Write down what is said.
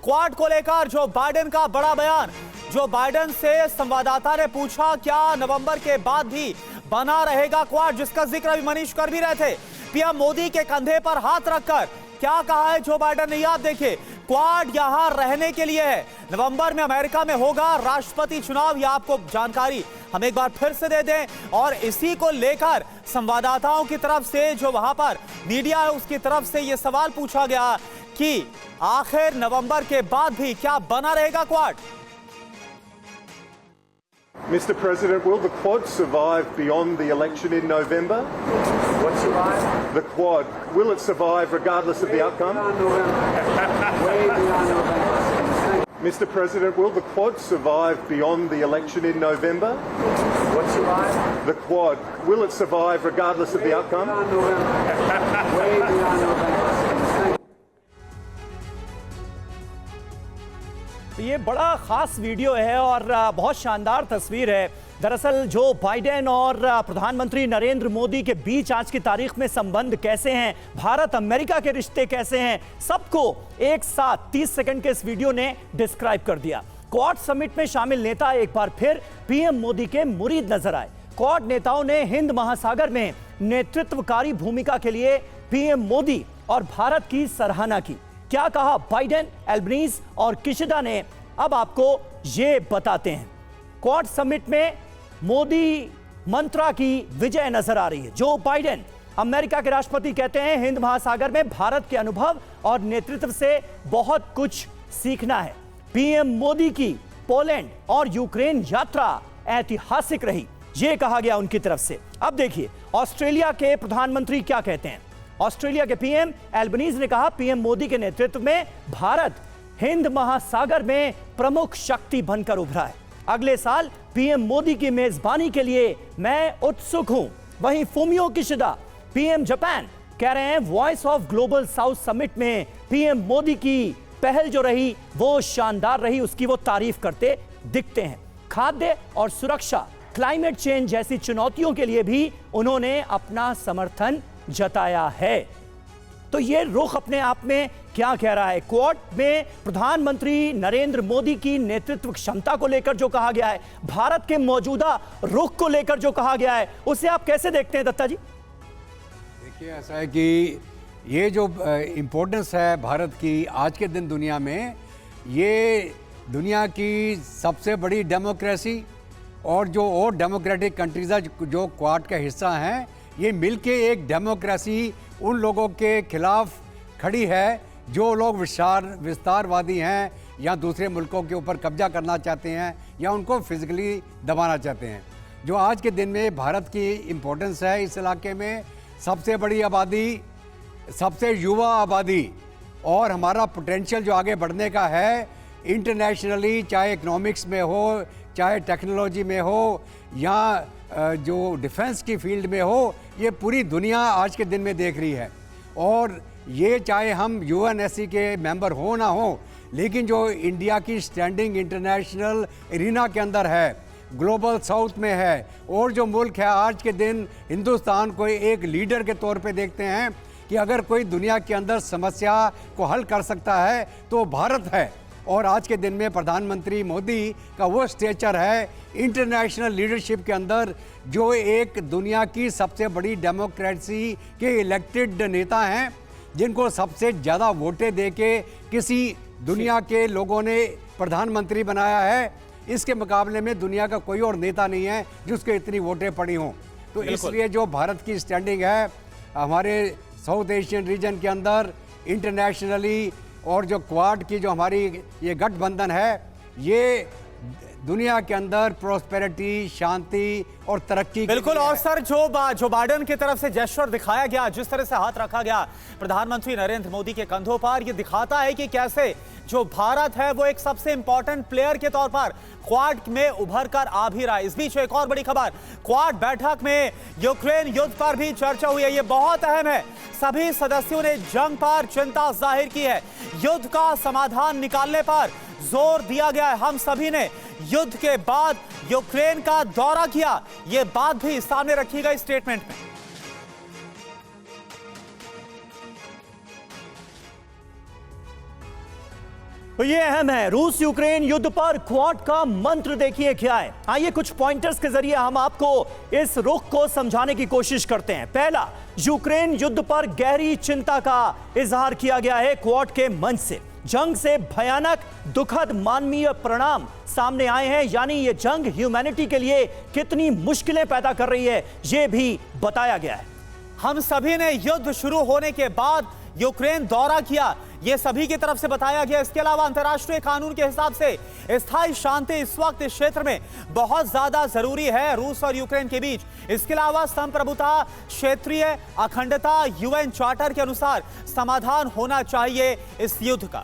Quad को लेकर Joe Biden का बड़ा बयान। जो बाइडेन से संवाददाता ने पूछा क्या नवंबर के बाद भी बना रहेगा क्वाड, जिसका जिक्र अभी मनीष कर भी रहे थे। पीएम मोदी के कंधे पर हाथ रखकर क्या कहा है जो बाइडेन ने, आप देखिए। क्वाड यहां रहने के लिए है। नवंबर में अमेरिका में होगा राष्ट्रपति चुनाव, यह आपको जानकारी हम एक बार फिर से दे दें। और इसी को लेकर संवाददाताओं की तरफ से, जो वहां पर मीडिया है उसकी तरफ से यह सवाल पूछा गया कि आखिर नवंबर के बाद भी क्या बना रहेगा quad. Mr. President, will the Quad survive beyond the election in November? What survive? The Quad, will it survive regardless of the outcome? Way beyond November. Mr. President, will the Quad survive beyond the election in November? What survive? The Quad, will it survive regardless of the outcome? Beyond November. Way beyond November. ये बड़ा खास video है और बहुत शानदार तस्वीर है। दरअसल जो बाइडेन और प्रधानमंत्री नरेंद्र मोदी के बीच आज की तारीख में संबंध कैसे हैं, भारत अमेरिका के रिश्ते कैसे हैं, सबको एक साथ 30 सेकंड के इस वीडियो ने डिस्क्राइब कर दिया। क्वाड समिट में शामिल नेता एक बार फिर पीएम मोदी के मुरीद नजर आए। क्वाड नेताओं ने हिंद महासागर में नेतृत्वकारी भूमिका के लिए पीएम मोदी और भारत की सराहना की। क्या कहा बाइडेन, एल्बनीज और किशिदा ने, अब आपको ये बताते हैं। क्वाड समिट में मोदी मंत्रा की विजय नजर आ रही है। जो बाइडेन अमेरिका के राष्ट्रपति कहते हैं हिंद महासागर में भारत के अनुभव और नेतृत्व से बहुत कुछ सीखना है। पीएम मोदी की पोलैंड और यूक्रेन यात्रा ऐतिहासिक रही, यह कहा गया उनकी तरफ से। अब देखिए ऑस्ट्रेलिया के प्रधानमंत्री क्या कहते हैं। ऑस्ट्रेलिया के पीएम एल्बनीज ने कहा पीएम मोदी के नेतृत्व में भारत हिंद महासागर में प्रमुख शक्ति बनकर उभरा है। अगले साल पीएम मोदी की मेजबानी के लिए मैं उत्सुक हूं। वहीं फुमियो किशिदा पीएम जापान कह रहे हैं voice of global south summit में पीएम मोदी की पहल जो रही वो शानदार रही, उसकी वो तारीफ करते दिखते हैं। खाद्य और सुरक्षा, क्लाइमेट चेंज जैसी चुनौतियों के लिए भी उन्होंने अपना समर्थन जताया है। तो ये रुख अपने आप में क्या कह रहा है। क्वाड में प्रधानमंत्री नरेंद्र मोदी की नेतृत्व क्षमता को लेकर जो कहा गया है, भारत के मौजूदा रुख को लेकर जो कहा गया है, उसे आप कैसे देखते हैं दत्ता जी? देखिए ऐसा है कि ये जो इम्पोर्टेंस है भारत की आज के दिन दुनिया में, ये दुनिया की सबसे बड़ी डेमोक्रेसी और जो और डेमोक्रेटिक कंट्रीज जो क्वाड का हिस्सा हैं, ये मिलके एक डेमोक्रेसी उन लोगों के खिलाफ खड़ी है जो लोग विस्तारवादी हैं या दूसरे मुल्कों के ऊपर कब्जा करना चाहते हैं या उनको फिजिकली दबाना चाहते हैं। जो आज के दिन में भारत की इम्पोर्टेंस है इस इलाके में, सबसे बड़ी आबादी, सबसे युवा आबादी और हमारा पोटेंशियल जो आगे बढ़ने का है इंटरनेशनली, चाहे इकोनॉमिक्स में हो, चाहे टेक्नोलॉजी में हो या जो डिफेंस की फील्ड में हो, ये पूरी दुनिया आज के दिन में देख रही है। और ये चाहे हम यूएनएससी के मेंबर हो ना हो, लेकिन जो इंडिया की स्टैंडिंग इंटरनेशनल एरिना के अंदर है, ग्लोबल साउथ में है, और जो मुल्क है आज के दिन हिंदुस्तान को एक लीडर के तौर पे देखते हैं कि अगर कोई दुनिया के अंदर समस्या को हल कर सकता है तो भारत है। और आज के दिन में प्रधानमंत्री मोदी का वो स्टेचर है इंटरनेशनल लीडरशिप के अंदर, जो एक दुनिया की सबसे बड़ी डेमोक्रेसी के इलेक्टेड नेता हैं, जिनको सबसे ज़्यादा वोटें देके किसी दुनिया के लोगों ने प्रधानमंत्री बनाया है। इसके मुकाबले में दुनिया का कोई और नेता नहीं है जिसको इतनी वोटें पड़ी हों। तो इसलिए जो भारत की स्टैंडिंग है हमारे साउथ एशियन रीजन के अंदर इंटरनेशनली, और जो क्वाड की जो हमारी ये गठबंधन है, ये दुनिया के अंदर प्रोस्पेरिटी, शांति और तरक्की। बिल्कुल। और सर जो बाइडेन की तरफ से जेस्चर दिखाया गया, जिस तरह से हाथ रखा गया प्रधानमंत्री नरेंद्र मोदी के कंधों पर, ये दिखाता है कि कैसे जो भारत है वो एक सबसे इंपॉर्टेंट प्लेयर के तौर पर क्वाड में उभर कर आ भी रहा है। इस बीच एक और बड़ी खबर, क्वाड बैठक में यूक्रेन युद्ध पर भी चर्चा हुई है। ये बहुत अहम है। सभी सदस्यों ने जंग पर चिंता जाहिर की है। युद्ध का समाधान निकालने पर जोर दिया गया है। हम सभी ने युद्ध के बाद यूक्रेन का दौरा किया, यह बात भी सामने रखी गई स्टेटमेंट में। तो ये अहम है, रूस यूक्रेन युद्ध पर क्वाड का मंत्र देखिए क्या है। आइए कुछ पॉइंटर्स के जरिए हम आपको इस रुख को समझाने की कोशिश करते हैं। पहला, यूक्रेन युद्ध पर गहरी चिंता का इजहार किया गया है क्वाड के मंच से। जंग से भयानक दुखद मानवीय परिणाम सामने आए हैं, यानी ये जंग ह्यूमैनिटी के लिए कितनी मुश्किलें पैदा कर रही है ये भी बताया गया है। हम सभी ने युद्ध शुरू होने के बाद यूक्रेन दौरा किया, यह सभी की तरफ से बताया गया। इसके अलावा अंतर्राष्ट्रीय कानून के हिसाब से स्थायी शांति इस वक्त इस क्षेत्र में बहुत ज्यादा जरूरी है रूस और यूक्रेन के बीच। इसके अलावा संप्रभुता, क्षेत्रीय अखंडता, यूएन चार्टर के अनुसार समाधान होना चाहिए इस युद्ध का।